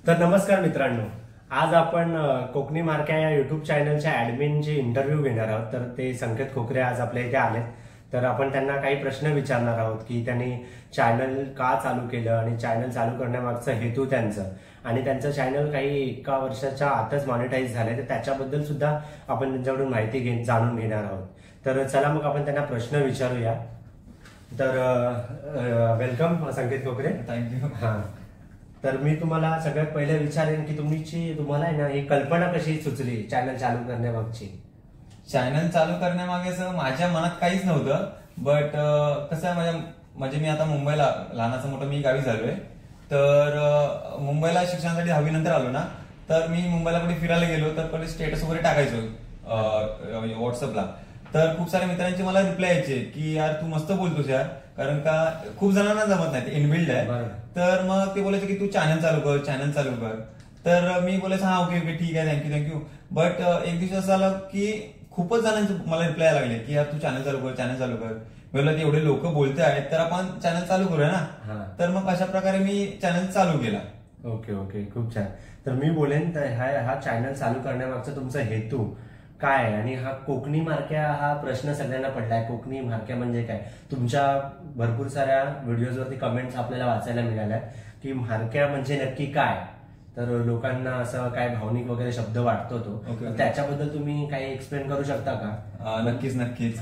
तर नमस्कार मित्रांनो, आज आपण कोकणी मार्क्या या युट्यूब चॅनलच्या ऍडमिनचे इंटरव्ह्यू घेणार आहोत. तर ते संकेत खोकरे आज आपल्या इथे आलेत. तर आपण त्यांना काही प्रश्न विचारणार आहोत की त्यांनी चॅनल का चालू केलं आणि चॅनल चालू करण्यामागचा हेतू त्यांचं, आणि त्यांचं चॅनल काही 1 वर्षाच्या आतच मॉनिटाईज झालंय, तर त्याच्याबद्दल सुद्धा आपण त्यांच्याकडून माहिती जाणून घेणार आहोत. तर चला मग आपण त्यांना प्रश्न विचारूया. तर वेलकम संकेत खोकरे. थँक्यू. हा, तर मी तुम्हाला सगळ्यात पहिले विचारेन की तुम्हाला आहे ना ही कल्पना कशी सुचली चॅनल चालू करण्यामागची? चॅनल चालू करण्यामागे असं माझ्या मनात काहीच नव्हतं. बट कसं आहे, म्हणजे मी आता मुंबईला लहानाचं मोठं मी गावी झालोय. तर मुंबईला शिक्षणासाठी 10वी नंतर आलो ना, तर मी मुंबईला कुठे फिरायला गेलो तर पहिले स्टेटस वगैरे टाकायचो व्हॉट्सअपला. तर खूप साऱ्या मित्रांचे मला रिप्लाय यायचे की यार तू मस्त बोलतोस यार, कारण का खूप जणांना जमत नाही, ते इनबिल्ड आहे. तर मग ते बोलायचे की तू चॅनल चालू कर. तर मी बोलायचं हा ओके ठीक आहे, थँक्यू. बट एक दिवस असं आलं की खूपच जणांचे मला रिप्लाय लागले की यार तू चॅनल चालू कर. बोलला की एवढे लोक बोलते आहेत तर आपण चॅनल चालू करूया ना. तर मग अशा प्रकारे मी चॅनल चालू केला. ओके, खूप छान. तर मी बोलेन तर हा चॅनल चालू करण्यामागचा तुमचा हेतू काय आहे, आणि हा कोकणी मार्क्या हा प्रश्न सगळ्यांना पडलाय. कोकणी मार्क्या म्हणजे काय? तुमच्या भरपूर साऱ्या व्हिडिओजवरती कमेंट्स आपल्याला वाचायला मिळाल्या की मार्क्या म्हणजे नक्की काय. तर लोकांना असं काय भावनिक वगैरे शब्द वाटतो तो, त्याच्याबद्दल तुम्ही काही एक्सप्लेन करू शकता का? नक्कीच.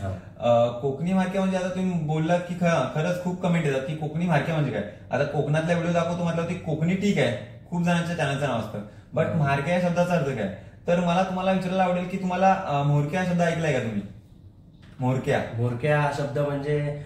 कोकणी मार्क्या म्हणजे आता तुम्ही बोललात की खरंच खूप कमेंट येतात की कोकणी मार्क्या म्हणजे काय. आता कोकणातला व्हिडिओ दाखवतो म्हटलं की कोकणी ठीक आहे, खूप जणांच्या चॅनलचं नाव असतं. बट मार्क्या या शब्दाचा अर्थ काय? तर मला तुम्हाला विचारायला आवडेल की तुम्हाला म्होरक्या शब्द ऐकलाय का तुम्ही? म्होरक्या हा शब्द म्हणजे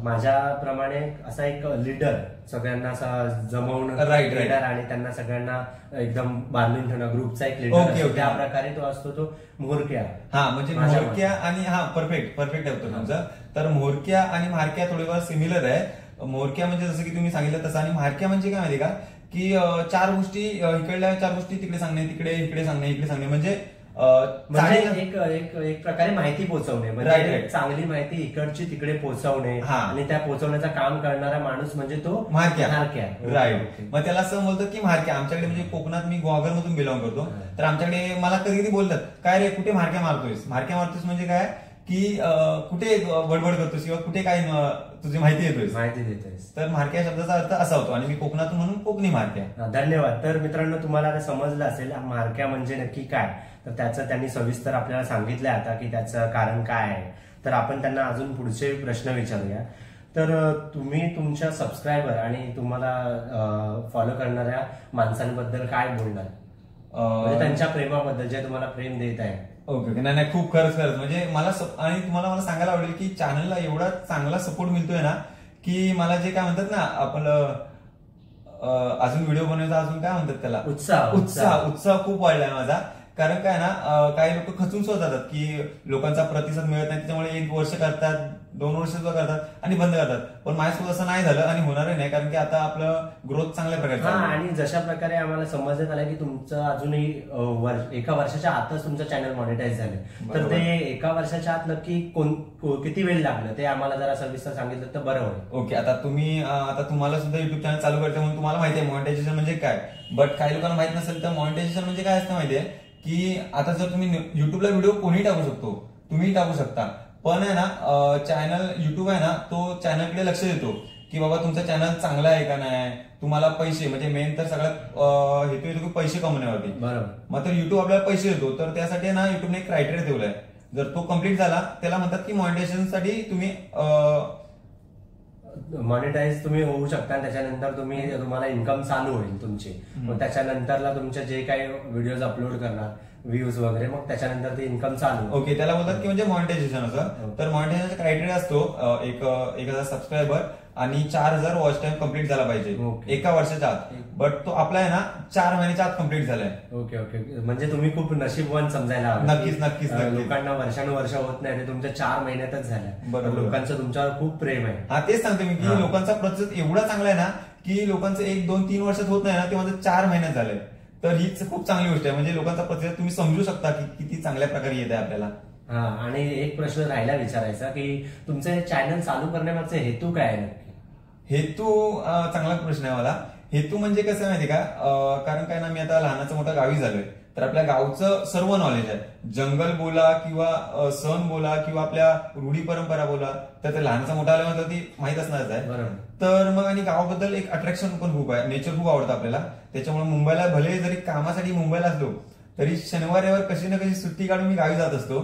माझ्याप्रमाणे असा एक लीडर, सगळ्यांना असा जमवणं, राईट, आणि त्यांना सगळ्यांना एकदम बांधून ठेवणं, ग्रुपचा एक लीडर, त्या प्रकारे तो असतो तो म्होरक्या. हा, म्हणजे म्होरक्या आणि परफेक्ट आहे तुमचं. तर म्होरक्या आणि मार्क्या थोडीफार सिमिलर आहे. म्होरक्या म्हणजे जसं की तुम्ही सांगितलं तसं, आणि मार्क्या म्हणजे काय माहिती का की 4 गोष्टी इकडल्या 4 गोष्टी तिकडे सांगणे, इकडे सांगणे म्हणजे एक प्रकारे माहिती पोहोचवणे, म्हणजे चांगली माहिती इकडची तिकडे पोहोचवणे, आणि त्या पोहोचवण्याचं काम करणारा माणूस म्हणजे तो मार्क्या. राईट. मग त्याला असं बोलतो की मार्क्या. आमच्याकडे म्हणजे कोकणात मी गुहागर मधून बिलॉंग करतो. तर आमच्याकडे मला कधी बोलतात काय रे कुठे मार्क्या मारतोयस म्हणजे काय की कुठे बडबड करतोस किंवा कुठे काय तुझी माहिती देतोयस. तर मार्क्या शब्दाचा अर्थ असा होतो, आणि मी कोकणातून म्हणून कोकणी मार्क्या. धन्यवाद. तर मित्रांनो, तुम्हाला आता समजलं असेल मार्क्या म्हणजे नक्की काय. तर त्याचं त्यांनी सविस्तर आपल्याला सांगितलंय आता की त्याचं कारण काय आहे. तर आपण त्यांना अजून पुढचे प्रश्न विचारूया. तर तुम्ही तुमच्या सबस्क्रायबर आणि तुम्हाला फॉलो करणाऱ्या माणसांबद्दल काय बोलणार, म्हणजे त्यांच्या प्रेमाबद्दल, जे तुम्हाला प्रेम देत आहे? ओके, नाही खूप खरंच म्हणजे मला आणि तुम्हाला मला सांगायला आवडेल की चॅनलला एवढा चांगला सपोर्ट मिळतोय ना की मला जे काय म्हणतात ना आपलं अजून व्हिडिओ बनवायचा, अजून काय म्हणतात त्याला, उत्साह खूप वाढलाय माझा. कारण काय ना, काही लोक खचून जातात की लोकांचा प्रतिसाद मिळत नाही, त्याच्यामुळे 1 वर्ष करतात, 2 वर्ष सुद्धा करतात आणि बंद करतात. पण माझ्यासोबत असं नाही झालं आणि होणारही नाही, कारण की आता आपलं ग्रोथ चांगल्या प्रकारे. आणि जशा प्रकारे आम्हाला समजण्यात आलं की तुमचं अजूनही 1 वर्षाच्या आतच तुमचं चॅनल मॉनिटाईज झालं. तर ते 1 वर्षाच्या आत नक्की किती वेळ लागलं ते आम्हाला जरा सविस्तर सांगितलं तर बरं होईल. ओके, आता तुम्हाला सुद्धा युट्यूब चॅनल चालू करते म्हणून तुम्हाला माहिती आहे मॉनिटायझेशन म्हणजे काय. बट काही लोकांना माहित नसेल तर मॉनिटायझेशन म्हणजे काय असतं माहितीये की आता जर तुम्ही युट्यूबला व्हिडिओ कोणी टाकू शकतो, तुम्ही टाकू शकता. पण आहे ना, चॅनल युट्यूब आहे ना, तो चॅनलकडे लक्ष देतो की बाबा तुमचा चॅनल चांगला आहे का नाही. तुम्हाला पैसे, म्हणजे मेन तर सगळ्यात हेतू येतो की पैसे कमवण्यावरती. बरोबर. मग तर युट्यूब आपल्याला पैसे देतो, तर त्यासाठी ना युट्यूबने एक क्रायटेरिया ठेवलाय. जर तो कम्प्लीट झाला त्याला म्हणतात की मॉनिटायझेशनसाठी तुम्ही मॉनिटाईज तुम्ही होऊ शकता. त्याच्यानंतर तुम्हाला इन्कम चालू होईल तुमची. मग त्याच्यानंतरला तुमचे जे काही व्हिडिओज अपलोड करणार, व्ह्यूज वगैरे, मग त्याच्यानंतर ते इन्कम चालू. ओके, त्याला बोलतात की म्हणजे मॉनिटायझेशन असं. तर मॉनिटायझेशन क्रायटेरिया असतो 1,000 सबस्क्रायबर आणि 4,000 वॉच टाइम कम्प्लीट झाला पाहिजे 1 वर्षाच्या आत. बट तो आपला आहे ना 4 महिन्याच्या आत कम्प्लीट झालाय. ओके, म्हणजे तुम्ही खूप नशीबवान समजायला हवं. नक्कीच. लोकांना वर्षानुवर्ष होत नाही, ते तुमच्या 4 महिन्यातच झाल्या. लोकांचं तुमच्यावर खूप प्रेम आहे. हा, तेच सांगतो मी की लोकांचा प्रतिसाद एवढा चांगला आहे ना की लोकांचं 1, 2, 3 वर्षात होत नाही ना, ते माझं 4 महिन्यात झालंय. तर हीच खूप चांगली गोष्ट आहे. म्हणजे लोकांचा प्रतिसाद तुम्ही समजू शकता की किती चांगल्या प्रकारे येत आहे आपल्याला. आणि एक प्रश्न राहिला विचारायचा की तुमचे चॅनल चालू करण्यामागचे हेतू काय आहे नक्की? हेतू चांगला प्रश्न आहे मला. हेतू म्हणजे कसं माहिती का, कारण काय ना, मी आता लहानाचं मोठं गावी झालोय, तर आपल्या गावचं सर्व नॉलेज आहे. जंगल बोला किंवा सण बोला किंवा आपल्या रूढी परंपरा बोला, तर ते लहानाचा मोठा आल्यानंतर ती माहित असणारच आहे. तर मग आणि गावाबद्दल एक अट्रॅक्शन पण खूप आहे, नेचर खूप आवडतं आपल्याला. त्याच्यामुळे मुंबईला भले जरी कामासाठी मुंबईला असलो तरी शनिवार रविवार कशी ना कशी सुट्टी काढून मी गावी जात असतो.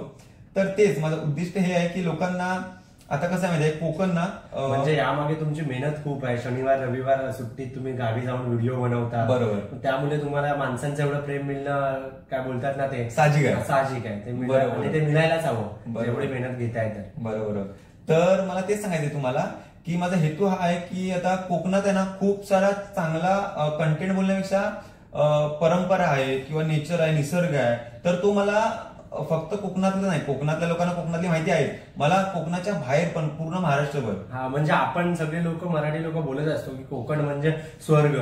तर तेच माझं उद्दिष्ट हे आहे की लोकांना, आता कसं आहे माहिती, कोकण ना म्हणजे यामागे तुमची मेहनत खूप आहे. शनिवार रविवार सुट्टीत तुम्ही गावी जाऊन व्हिडिओ बनवता, बरोबर, त्यामुळे तुम्हाला माणसांचं एवढं प्रेम मिळणं, काय बोलतात ना, ते साहजिक आहे. ते आणि ते मिळायलाच हवं, एवढी मेहनत घेताय तर. बरोबर. तर मला तेच सांगायचं तुम्हाला की माझा हेतू हा आहे की आता कोकणात आहे ना खूप सारा चांगला कंटेंट बोलण्यापेक्षा परंपरा आहे किंवा नेचर आहे, निसर्ग आहे. तर तो मला फक्त कोकणातलं नाही, कोकणातल्या लोकांना कोकणातली माहिती आहे, मला कोकणाच्या बाहेर पण पूर्ण महाराष्ट्रभर. हा, म्हणजे आपण सगळे लोक, मराठी लोक बोलत असतो की कोकण म्हणजे स्वर्ग,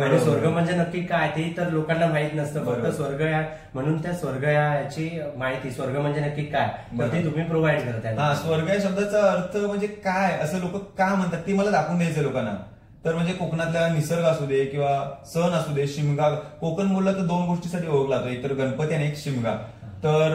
आणि स्वर्ग म्हणजे नक्की काय ते तर लोकांना माहित नसतं. फक्त स्वर्ग या, म्हणून त्या स्वर्ग याची माहिती, स्वर्ग म्हणजे नक्की काय, तर ते तुम्ही प्रोव्हाइड करताय. हा, स्वर्ग या शब्दाचा अर्थ म्हणजे काय असं लोक का म्हणतात ते मला दाखवून द्यायचं लोकांना. तर म्हणजे कोकणातला निसर्ग असू दे किंवा सण असू दे, शिमगा. कोकण बोलला तर 2 गोष्टीसाठी ओळखला जातो, एक तर गणपती आणि एक शिमगा. तर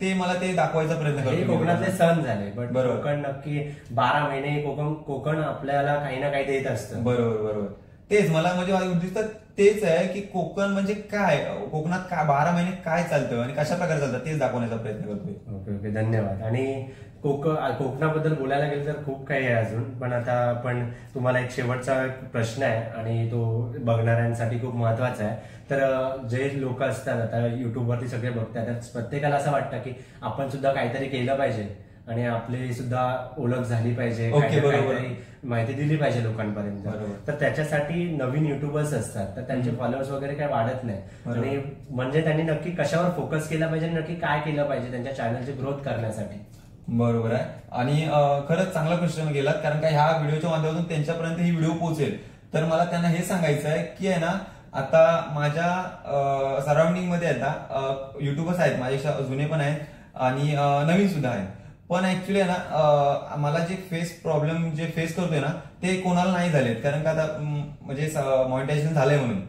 ते मला ते दाखवायचा प्रयत्न करतो. कोकणातले सण झाले, पण कोकण नक्की 12 महिने कोकण आपल्याला काही ना काही देत असतं. बरोबर. तेच मला म्हणजे माझं उद्दिष्ट तेच आहे की कोकण म्हणजे काय, कोकणात 12 महिने काय चालतं आणि कशा प्रकारे चालतं तेच दाखवण्याचा प्रयत्न करतोय. ओके, धन्यवाद. आणि कोकणाबद्दल बोलायला गेलं तर खूप काही आहे अजून, पण आता आपण तुम्हाला एक शेवटचा प्रश्न आहे आणि तो बघणाऱ्यांसाठी खूप महत्वाचा आहे. तर जे लोक असतात आता युट्यूबवरती सगळे बघतात, प्रत्येकाला असं वाटतं की आपण सुद्धा काहीतरी केलं पाहिजे आणि आपली सुद्धा ओळख झाली पाहिजे, काहीतरी माहिती दिली पाहिजे लोकांपर्यंत. तर त्याच्यासाठी नवीन युट्यूबर्स असतात, तर त्यांचे फॉलोअर्स वगैरे काही वाढत नाही, आणि म्हणजे त्यांनी नक्की कशावर फोकस केला पाहिजे, नक्की काय केलं पाहिजे त्यांच्या चॅनलची ग्रोथ करण्यासाठी. बरोबर आहे. आणि खरंच चांगला प्रश्न गेलात, कारण का ह्या व्हिडिओच्या माध्यमातून त्यांच्यापर्यंत ही व्हिडिओ पोहोचेल. तर मला त्यांना हे सांगायचं आहे की आहे ना, आता माझ्या सराउंडिंग मध्ये आता युट्यूबर्स आहेत, माझ्यापेक्षा जुने पण आहेत आणि नवीन सुद्धा आहेत. पण ऍक्च्युली आहे ना, मला जे प्रॉब्लेम जे फेस करतोय ना, ते कोणाला नाही झालेत, कारण का आता म्हणजे मॉनिटायझेशन झालंय म्हणून.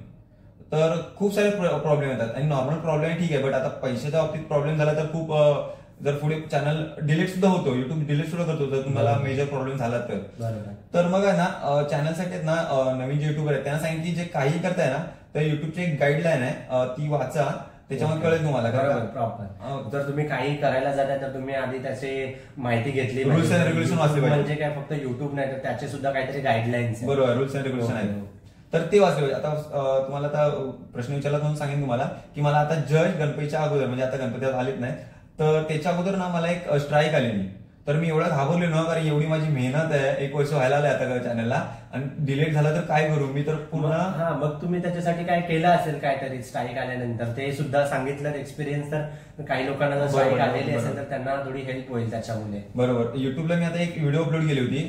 तर खूप सारे प्रॉब्लेम येतात आणि नॉर्मल प्रॉब्लेम ठीक आहे, बट आता पैशाच्या बाबतीत प्रॉब्लेम झाला तर खूप, जर पुढे चॅनल डिलीट सुद्धा होतो, युट्यूब डिलीट सुद्धा करतो जर तुम्हाला मेजर प्रॉब्लेम झाला तर मग आहे ना, चॅनलसाठी ना नवीन जे युट्यूबर आहेत त्यांना सांगितलं की जे काही करताय ना, तर युट्यूबची एक गाईडलाईन आहे, ती वाचा, त्याच्यामध्ये कळेल तुम्हाला. प्रॉपर जर तुम्ही काही करायला जाताय तर तुम्ही आधी त्याची माहिती घेतली, रूल्स अँड रेग्युलेशन वाचले पाहिजे. म्हणजे काय फक्त युट्यूब नाही तर त्याचे सुद्धा काहीतरी गाईडलाईन्स. बरोबर, रूल्स अँड रेग्युलेशन आहेत, तर ते वाचले पाहिजे. आता तुम्हाला आता प्रश्न विचारला म्हणून सांगेन तुम्हाला की मला आता गणपतीच्या अगोदर, म्हणजे आता गणपती आलेत नाही, तर त्याच्या अगोदर ना मला एक स्ट्राईक आलेली. तर मी एवढा घाबरलो ना, कारण एवढी माझी मेहनत आहे, 1 वर्ष व्हायला आलंय आता चॅनलला, आणि डिलीट झाला तर काय करू मी, तर पुन्हा. हा, मग तुम्ही त्याच्यासाठी काय केलं असेल काहीतरी स्ट्राईक आल्यानंतर, ते सुद्धा सांगितलं एक्सपिरियन्स. तर काही लोकांना जर स्ट्राईक आलेली असेल तर त्यांना थोडी हेल्प होईल त्याच्यामुळे. बरोबर. युट्यूबला मी आता एक व्हिडिओ अपलोड केली होती,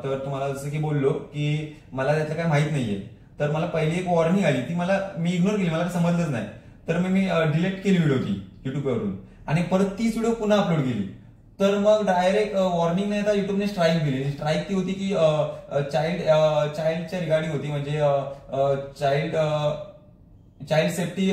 तर तुम्हाला जसं की बोललो की मला त्यातलं काय माहित नाहीये, तर मला पहिली एक वॉर्निंग आली, ती मी इग्नोर केली, मला समजलंच नाही. तर मी डिलीट केली व्हिडिओ ती युट्यूबवरून, आणि परत तीच व्हिडिओ पुन्हा अपलोड केली. तर मग डायरेक्ट वॉर्निंग नाही तर युट्यूबने स्ट्राईक दिली. स्ट्राईक ती होती की चाइल्डच्या रिगार्डिंग होती, म्हणजे चाइल्ड सेफ्टी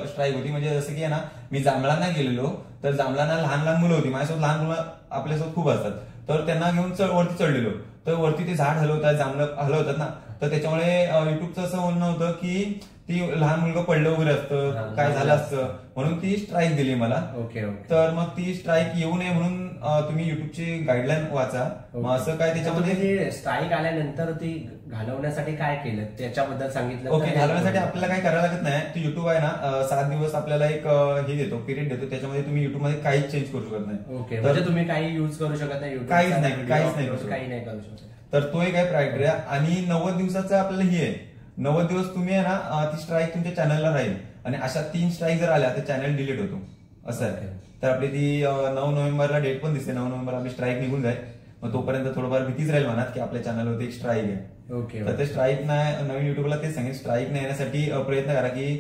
स्ट्राईक होती. म्हणजे जसं की आहे ना, मी जांभळांना गेलेलो, तर जांभळांना लहान मुलं होती, माझ्यासोबत लहान मुलं आपल्यासोबत खूप असतात, तर त्यांना घेऊन वरती चढलेलो, तर वरती ते झाड हलवतात, जांभळं हलवतात ना, तर त्याच्यामुळे युट्यूबचं असं म्हणणं होतं की ती लहान मुलगा पडलं वगैरे असतं, काय झालं असतं, म्हणून ती स्ट्राईक दिली मला. ओके. तर मग ती स्ट्राईक येऊ नये म्हणून तुम्ही युट्यूबची गाईडलाईन वाचा. मग असं काय त्याच्यामध्ये स्ट्राईक आल्यानंतर ती घालवण्यासाठी काय केलं त्याच्याबद्दल सांगितलं. ओके, घालवण्यासाठी आपल्याला काय करायला लागत नाही. तो युट्यूब आहे ना, 7 दिवस आपल्याला एक हे देतो, पिरियड देतो, त्याच्यामध्ये तुम्ही युट्यूबमध्ये काहीच चेंज करू शकत नाही. ओके, म्हणजे तुम्ही काही युज करू शकत नाही, काहीच नाही करू शकत. तर तो एक आहे क्रायटेरिया. आणि 90 दिवसाचा आपल्याला हे आहे, 90 दिवस तुम्ही आहे ना, ती स्ट्राईक तुमच्या चॅनलला राहील, आणि अशा 3 स्ट्राईक जर आल्या तर चॅनल डिलीट होतो, असं आहे. तर आपली ती 9 नोव्हेंबरला डेट पण दिसते, 9 नोव्हेंबर आपली स्ट्राईक निघून जाईल. मग तोपर्यंत थोडंफार भीतीच राहील मनात की आपल्या चॅनलवरती एक स्ट्राईक आहे. ओके. तर ते स्ट्राईक नाही, नवीन युट्यूबला तेच सांगेल, स्ट्राईक नाही येण्यासाठी प्रयत्न करा की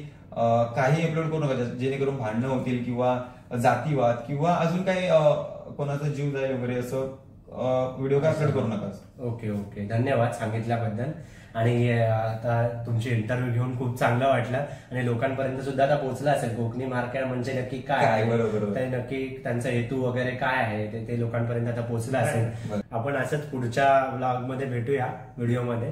काही अपलोड करू नका जेणेकरून भांडणं होतील किंवा जातीवाद किंवा अजून काही कोणाचा जीव जाईल वगैरे, असं व्हिडिओ काय अपलोड करू नका. ओके, धन्यवाद सांगितल्याबद्दल. आणि आता तुमची इंटरव्ह्यू घेऊन खूप चांगलं वाटलं आणि लोकांपर्यंत सुद्धा आता पोहोचलं असेल कोकणी मार्केट म्हणजे नक्की काय आहे, बरोबर. ते नक्की त्यांचा हेतू वगैरे काय आहे ते लोकांपर्यंत आता पोहोचलं असेल. आपण असंच पुढच्या व्लॉग मध्ये भेटूया, व्हिडिओ मध्ये.